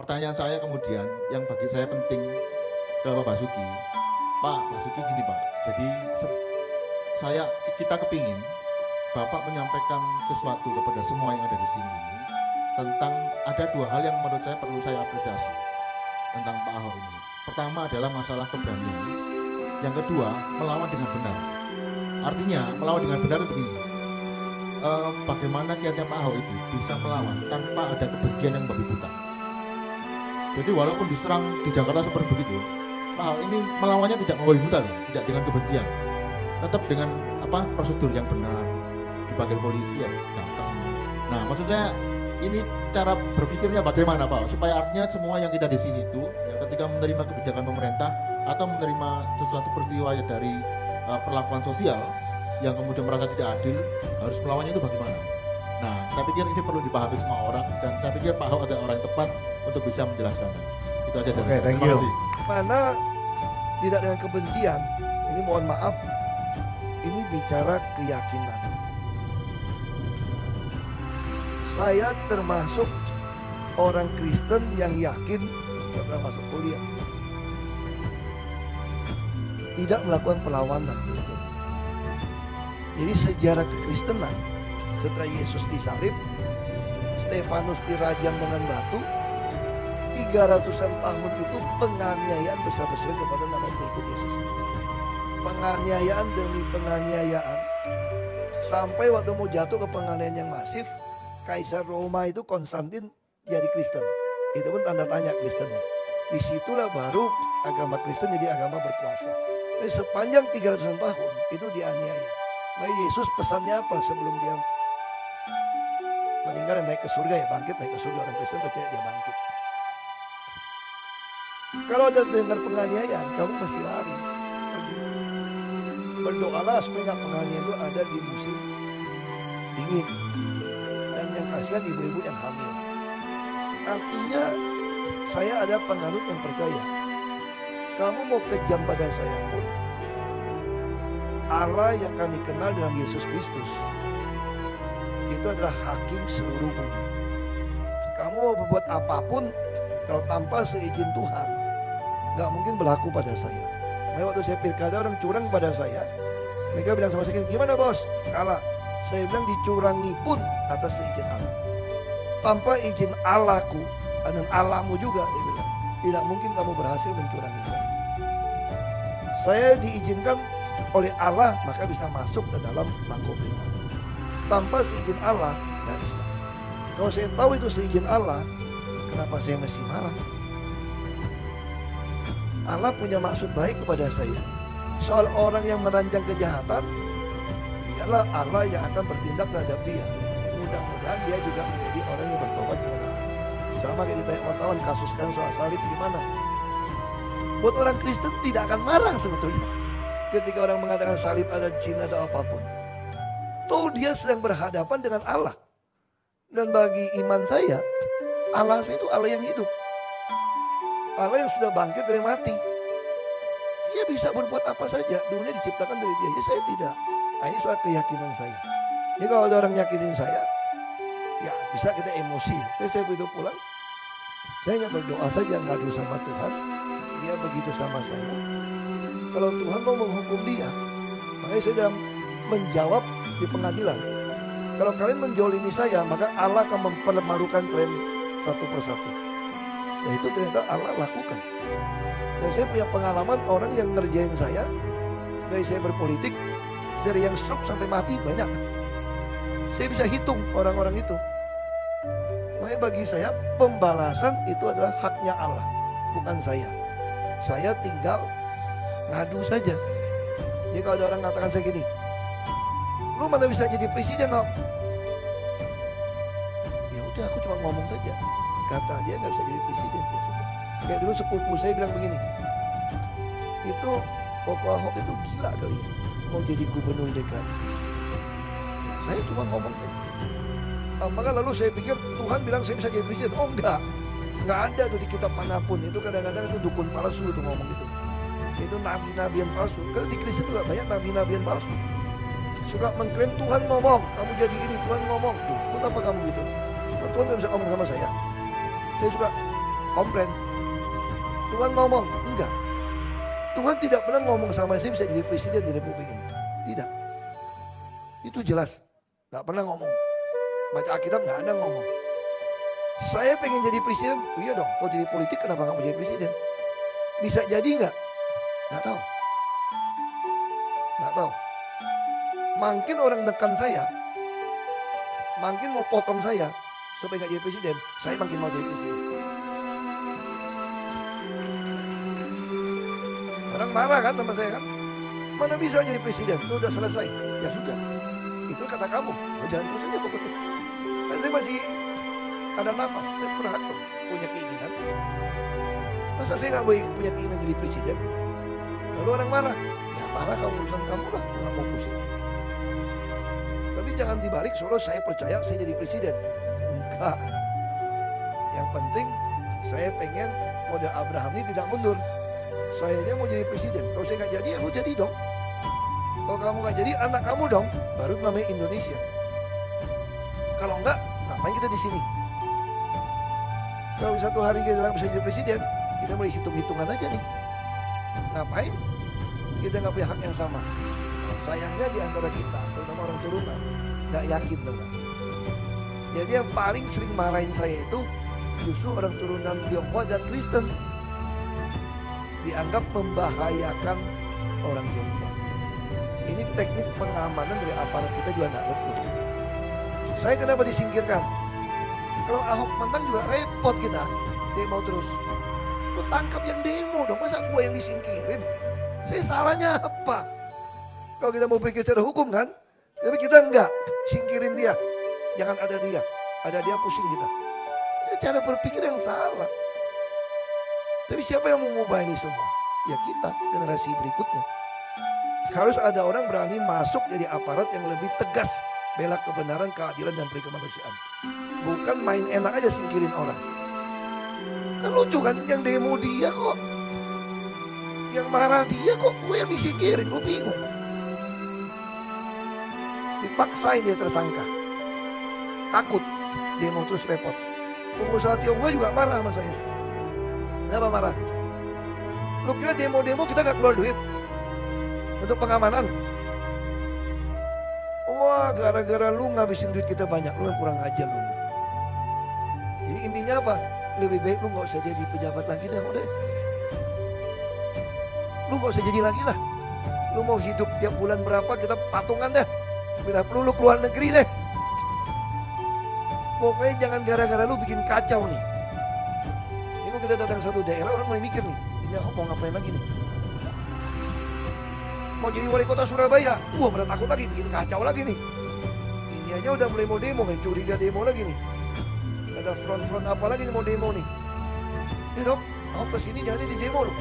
Pertanyaan saya kemudian yang bagi saya penting ke Pak Basuki. Pak Basuki gini Pak, jadi saya kita kepingin Bapak menyampaikan sesuatu kepada semua yang ada di sini ini tentang ada dua hal yang menurut saya perlu saya apresiasi tentang Pak Ahok ini. Pertama adalah masalah keberanian. Yang kedua, melawan dengan benar. Artinya melawan dengan benar itu begini. Bagaimana kiatnya Pak Ahok itu bisa melawan tanpa ada kebencian yang babi buta. Jadi walaupun diserang di Jakarta seperti begitu, Pak Ahok ini melawannya tidak membabi buta loh, tidak dengan kebencian. Tetap dengan prosedur yang benar, dipanggil polisi ya datang. Nah, maksud saya ini cara berpikirnya bagaimana Pak, supaya artinya semua yang kita di sini itu ya, ketika menerima kebijakan pemerintah atau menerima sesuatu peristiwa dari perlakuan sosial yang kemudian merasa tidak adil, harus melawannya itu bagaimana? Nah, saya pikir ini perlu dipahami semua orang dan saya pikir Pak Ahok adalah orang yang tepat untuk bisa menjelaskannya. Itu aja dari saya. Terima kasih. Mana tidak dengan kebencian, ini mohon maaf, ini bicara keyakinan. Saya termasuk orang Kristen yang yakin setelah masuk kuliah tidak melakukan perlawanan sebetulnya. Jadi sejarah kekristenan setelah Yesus disalib, Stefanus dirajam dengan batu, 300-an tahun itu penganiayaan besar-besaran kepada namanya pengikut Yesus. Penganiayaan demi penganiayaan sampai waktu mau jatuh ke penganiayaan yang masif, Kaisar Roma itu Konstantin jadi Kristen. Itu pun tanda tanya Kristennya. Disitulah baru agama Kristen jadi agama berkuasa. Jadi sepanjang 300-an tahun itu dianiaya. Nah Yesus pesannya apa sebelum dia meninggal dan naik ke surga ya bangkit, naik ke surga. Orang Kristen percaya dia bangkit. Kalau ada dengar penganiayaan, kamu mesti lari. Pergi. Berdoalah supaya penganiayaan itu ada di musim dingin. Dan yang kasihan ibu-ibu yang hamil. Artinya saya ada penganut yang percaya. Kamu mau kejam pada saya pun, Allah yang kami kenal dalam Yesus Kristus itu adalah hakim seluruh bumi. Kamu mau berbuat apapun kalau tanpa seizin Tuhan, gak mungkin berlaku pada saya. Makanya waktu saya pilkada orang curang pada saya, mereka bilang sama saya, gimana bos? Kalah. Saya bilang dicurangi pun atas seizin Allah. Tanpa izin Allahku dan Allahmu juga, saya bilang, tidak mungkin kamu berhasil mencurangi saya. Saya diizinkan oleh Allah, maka bisa masuk ke dalam Makobrimob. Tanpa seizin Allah, nggak bisa. Kalau saya tahu itu seizin Allah, kenapa saya mesti marah? Allah punya maksud baik kepada saya. Soal orang yang merancang kejahatan, dialah Allah yang akan bertindak terhadap dia. Mudah-mudahan dia juga menjadi orang yang bertobat kepada Allah. Sama kayak ditanya wartawan kasus sekarang soal salib gimana? Buat orang Kristen tidak akan marah sebetulnya ketika orang mengatakan salib ada jin atau apapun. Tuh dia sedang berhadapan dengan Allah. Dan bagi iman saya, Allah saya itu Allah yang hidup. Allah yang sudah bangkit dari mati. Dia bisa berbuat apa saja. Dunia diciptakan dari dia. Ya saya tidak. Nah, ini soal keyakinan saya. Jadi kalau ada orang nyakinin saya, ya bisa kita emosi ya. Jadi saya begitu pulang, saya hanya berdoa saja, ngadu sama Tuhan. Dia begitu sama saya. Kalau Tuhan mau menghukum dia, makanya saya dalam menjawab di pengadilan. Kalau kalian menjolimi saya, maka Allah akan mempermalukan kalian satu persatu. Dan itu ternyata Allah lakukan. Dan saya punya pengalaman orang yang ngerjain saya, dari saya berpolitik, dari yang stroke sampai mati banyak. Saya bisa hitung orang-orang itu. Makanya bagi saya pembalasan itu adalah haknya Allah, bukan saya. Saya tinggal ngadu saja. Jadi kalau ada orang mengatakan saya gini, lu mana bisa jadi presiden Om? Ya udah aku cuma ngomong saja. Kata dia nggak bisa jadi presiden. Ya sudah. Kayak dulu sepupu saya bilang begini, itu Koko Ahok itu gila kali ya, mau jadi gubernur DKI. Ya, saya cuma ngomong saja. Maka lalu saya pikir Tuhan bilang saya bisa jadi presiden. Oh enggak ada tuh di kitab manapun. Itu kadang-kadang itu dukun palsu itu ngomong gitu. Itu nabi-nabian palsu. Kalau di Kristen juga banyak nabi-nabian palsu. Suka mengklaim Tuhan ngomong, kamu jadi ini, Tuhan ngomong. Tuh, kenapa kamu gitu? Tuhan gak bisa ngomong sama saya. Saya suka komplain. Tuhan ngomong, enggak. Tuhan tidak pernah ngomong sama saya bisa jadi presiden di Republik ini. Tidak. Itu jelas. Gak pernah ngomong. Baca Alkitab gak ada ngomong. Saya pengen jadi presiden, iya dong. Kalau jadi politik kenapa gak mau jadi presiden? Bisa jadi gak? Gak tahu. Gak tahu. Makin orang dekat saya, makin mau potong saya supaya gak jadi presiden, saya makin mau jadi presiden. Orang marah kan sama saya kan? Mana bisa jadi presiden? Itu udah selesai. Ya sudah. Itu kata kamu. Oh, jalan terus aja pokoknya. Kan saya masih ada nafas. Saya berhak punya keinginan. Masa saya nggak boleh punya keinginan jadi presiden? Lalu orang marah. Ya marah kalau urusan kamu lah. Nggak mau pusing. Tapi jangan dibalik soalnya saya percaya saya jadi presiden. Enggak. Yang penting saya pengen model Abraham ini tidak mundur. Saya aja mau jadi presiden. Kalau saya nggak jadi, ya lu jadi dong. Kalau kamu nggak jadi, anak kamu dong. Baru namanya Indonesia. Kalau enggak, ngapain kita di sini? Kalau satu hari kita bisa jadi presiden, kita mulai hitung-hitungan aja nih. Ngapain? Kita nggak punya hak yang sama. Nah, sayangnya di antara kita, terutama orang turunan, nggak yakin teman. Jadi yang paling sering marahin saya itu justru orang turunan Tionghoa dan Kristen. Dianggap membahayakan orang Tionghoa. Ini teknik pengamanan dari aparat kita juga nggak betul. Saya kenapa disingkirkan? Kalau Ahok menang juga repot kita. Demo terus. Lu tangkap yang demo dong, masa gue yang disingkirin? Saya salahnya apa? Kalau kita mau berpikir secara hukum kan? Tapi kita enggak, singkirin dia. Jangan ada dia. Ada dia pusing kita. Ini cara berpikir yang salah. Tapi siapa yang mau mengubah ini semua? Ya kita, generasi berikutnya. Harus ada orang berani masuk jadi aparat yang lebih tegas. Bela kebenaran, keadilan, dan peri kemanusiaan. Bukan main enak aja singkirin orang. Kan lucu kan, yang demo dia kok. Yang marah dia kok, gue yang disingkirin, gue bingung. Dipaksain dia tersangka. Takut, demo terus repot. Pengusaha Tionghoa juga marah sama saya. Kenapa marah? Lu kira demo-demo kita gak keluar duit? Untuk pengamanan? Wah, gara-gara lu ngabisin duit kita banyak, lu yang kurang ajar lu. Jadi intinya apa? Lebih baik lu gak usah jadi pejabat lagi dah, udah. Lu gak usah jadi lagi lah. Lu mau hidup tiap bulan berapa, kita patungan dah. Bila perlu lu keluar negeri deh. Pokoknya jangan gara-gara lu bikin kacau nih. Kalau kita datang satu daerah, orang mulai mikir nih, ini Ahok mau ngapain lagi nih? Mau jadi wali kota Surabaya, wah berat takut lagi, bikin kacau lagi nih. Ini aja udah mulai mau demo, kayak curiga demo lagi nih. Ada front-front apa lagi nih mau demo nih? Ini dok, Ahok kesini jangan di demo loh.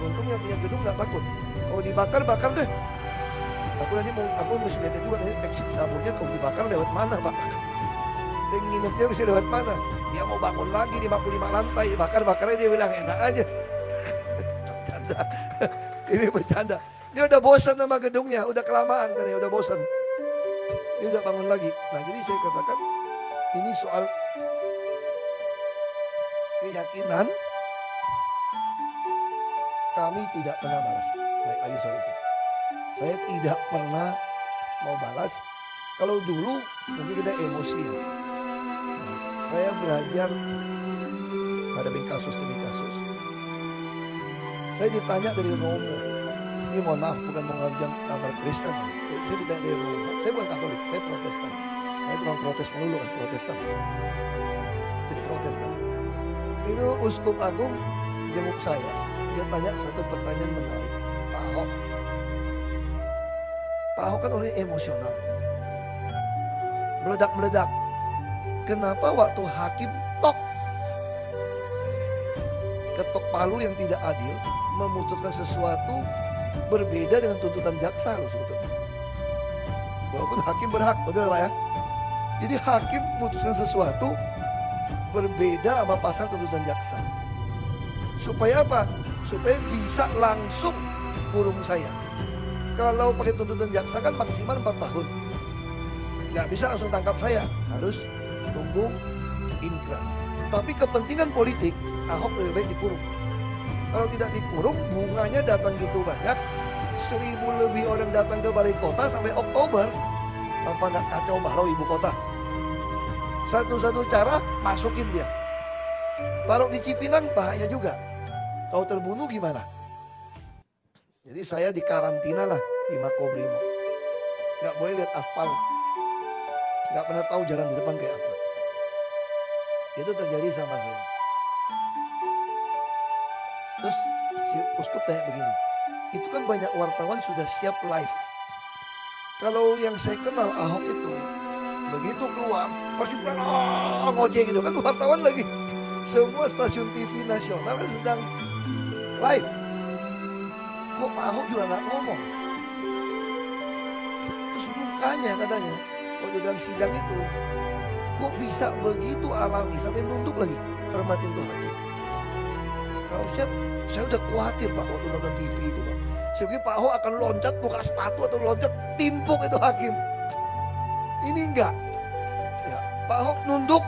Untung yang punya gedung gak takut. Kalau dibakar, bakar deh. Aku mesti lihat juga nih, exit dapurnya kalau dibakar lewat mana Pak? Dan nginepnya bisa lewat mana? Dia mau bangun lagi di 55 lantai, bakar-bakarnya dia bilang enak aja. Bercanda. Ini bercanda. Dia udah bosan sama gedungnya, udah kelamaan katanya, udah bosan. Dia udah bangun lagi. Nah jadi saya katakan, ini soal keyakinan. Kami tidak pernah balas. Baik lagi soal itu. Saya tidak pernah mau balas. Kalau dulu mungkin kita emosi ya. Saya belajar menghadapi kasus demi kasus. Saya ditanya dari Romo. Ini mohon maaf bukan mengajar kabar Kristen. Saya ditanya dari Romo. Saya bukan Katolik, saya Protestan. Saya tukang protes melulu kan, Protestan. Jadi Protestan. Itu Uskup Agung jenguk saya. Dia tanya satu pertanyaan menarik. Pak Ahok. Pak Ahok kan orangnya emosional. Meledak-meledak. Kenapa waktu hakim ketok palu yang tidak adil memutuskan sesuatu berbeda dengan tuntutan jaksa loh sebetulnya. Walaupun hakim berhak, betul Pak ya? Jadi hakim memutuskan sesuatu berbeda sama pasal tuntutan jaksa. Supaya apa? Supaya bisa langsung kurung saya. Kalau pakai tuntutan jaksa kan maksimal 4 tahun. Nggak bisa langsung tangkap saya, harus tunggu inkrah. Tapi kepentingan politik Ahok lebih baik dikurung. Kalau tidak dikurung, bunganya datang gitu banyak. 1.000 lebih orang datang ke balai kota sampai Oktober. Apa nggak kacau balau ibu kota? Satu-satu cara, masukin dia. Taruh di Cipinang, bahaya juga. Kalau terbunuh gimana? Jadi saya dikarantina lah di Makobrimob. Nggak boleh lihat aspal. Nggak pernah tahu jalan di depan kayak apa. Itu terjadi sama saya. Terus si uskup tanya begini, itu kan banyak wartawan sudah siap live. Kalau yang saya kenal Ahok itu, begitu keluar, pasti ngojek gitu kan, wartawan lagi. Semua stasiun TV nasional kan sedang live. Kok Pak Ahok juga nggak ngomong? Terus mukanya katanya, waktu dalam sidang itu, kok bisa begitu alami sampai nunduk lagi, hormatin tuh hakim. Kalau saya udah khawatir Pak waktu nonton TV itu Pak. Saya pikir Pak Ahok akan loncat buka sepatu atau loncat timpuk itu hakim. Ini enggak. Ya, Pak Ahok nunduk,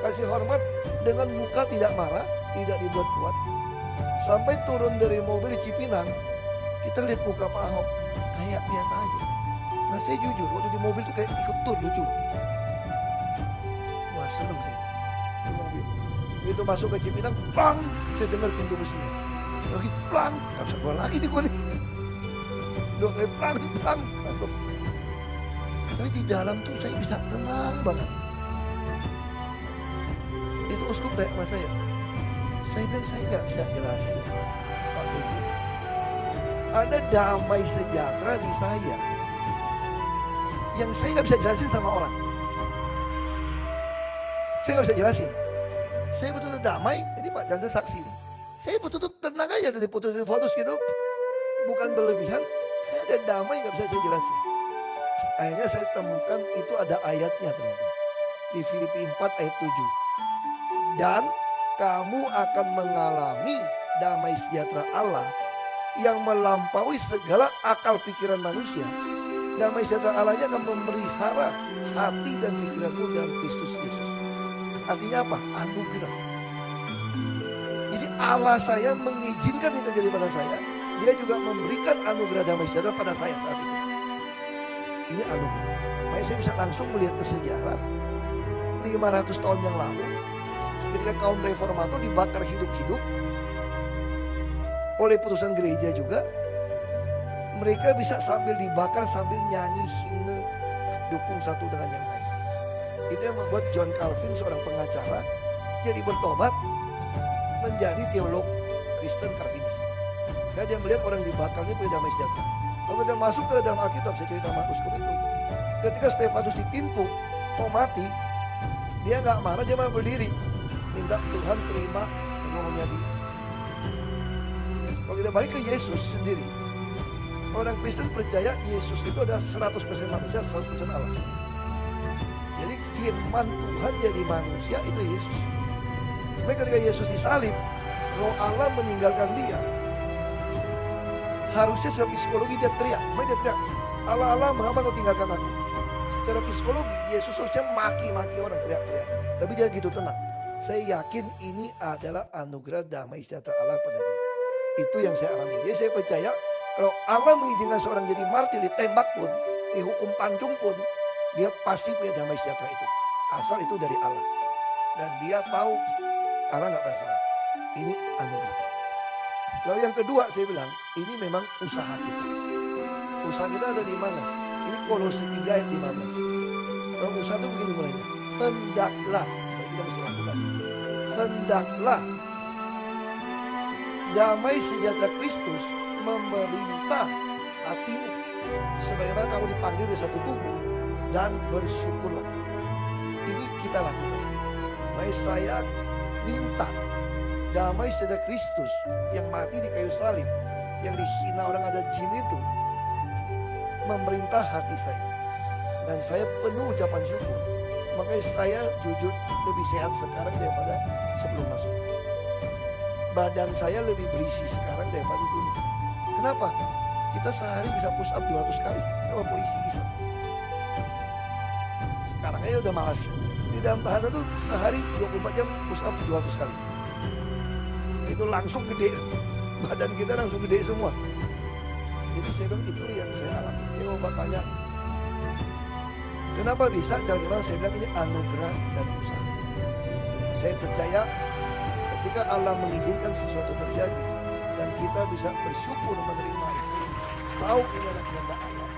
kasih hormat dengan muka tidak marah, tidak dibuat-buat. Sampai turun dari mobil di Cipinang, kita lihat muka Pak Ahok kayak biasa aja. Nah saya jujur, waktu di mobil tuh kayak ikut tur, lucu. Wah seneng saya. Di mobil. Begitu masuk ke Cipinang, plang, saya dengar pintu besinya. Lagi plang, gak bisa keluar lagi nih gue nih. Dua kali plang, plang. Tapi di dalam tuh saya bisa tenang banget. Itu uskup tanya sama saya. Saya bilang saya nggak bisa jelasin waktu itu. Ada damai sejahtera di saya yang saya nggak bisa jelasin sama orang. Saya nggak bisa jelasin. Saya betul-betul damai. Ini Pak Chandra saksi nih. Saya betul-betul tenang aja dari putusin foto gitu. Bukan berlebihan. Saya ada damai nggak bisa saya jelasin. Akhirnya saya temukan itu ada ayatnya ternyata. Di Filipi 4 ayat 7. Dan kamu akan mengalami damai sejahtera Allah yang melampaui segala akal pikiran manusia. Damai sejahtera Allahnya akan memelihara hati dan pikiranmu dalam Kristus Yesus. Artinya apa? Anugerah. Jadi Allah saya mengizinkan itu terjadi pada saya. Dia juga memberikan anugerah damai sejahtera pada saya saat itu. Ini anugerah. Makanya saya bisa langsung melihat ke sejarah 500 tahun yang lalu. Ketika kaum reformator dibakar hidup-hidup oleh putusan gereja juga, mereka bisa sambil dibakar sambil nyanyi himne dukung satu dengan yang lain. Itu yang membuat John Calvin seorang pengacara jadi bertobat menjadi teolog Kristen Calvinis. Karena dia melihat orang dibakar ini punya damai sejahtera. Kalau kita masuk ke dalam Alkitab, saya cerita sama uskup itu, ketika Stefanus ditimpuk mau mati, dia nggak marah, dia malah berdiri. Minta Tuhan terima rohnya dia. Kalau kita balik ke Yesus sendiri, orang Kristen percaya Yesus itu adalah 100% manusia, 100% Allah. Jadi firman Tuhan jadi manusia itu Yesus. Tapi ketika Yesus disalib, roh Allah meninggalkan dia. Harusnya secara psikologi dia teriak. Dia teriak, Allah Allah mengapa kau tinggalkan aku? Secara psikologi Yesus harusnya maki-maki orang, teriak-teriak. Tapi dia gitu tenang. Saya yakin ini adalah anugerah damai sejahtera Allah pada dia. Itu yang saya alami. Jadi saya percaya kalau Allah mengizinkan seorang jadi martir, ditembak pun, dihukum pancung pun, dia pasti punya damai sejahtera itu. Asal itu dari Allah. Dan dia tahu Allah nggak pernah salah. Ini anugerah. Lalu yang kedua saya bilang, ini memang usaha kita. Usaha kita ada di mana? Ini Kolose 3 ayat 15. Kalau usaha itu begini mulainya. Hendaklah, kita mesti lakukan. Hendaklah damai sejahtera Kristus memerintah hatimu. Sebagaimana kamu dipanggil di satu tubuh. Dan bersyukurlah. Ini kita lakukan. Makanya saya minta damai sejahtera Kristus yang mati di kayu salib, yang dihina orang ada jin itu, memerintah hati saya. Dan saya penuh ucapan syukur. Makanya saya jujur lebih sehat sekarang daripada sebelum masuk. Badan saya lebih berisi sekarang daripada dulu. Kenapa? Kita sehari bisa push up 200 kali sama polisi iseng. Sekarang aja udah malas. Di dalam tahanan tuh sehari 24 jam push up 200 kali. itu langsung gede, badan kita langsung gede semua. Jadi saya bilang itu yang saya alami. Ini mau Pak tanya, kenapa bisa? Cara gimana? Saya bilang ini anugerah dan usaha. Saya percaya ketika Allah mengizinkan sesuatu terjadi dan kita bisa bersyukur menerima itu, tahu ini adalah kehendak Allah,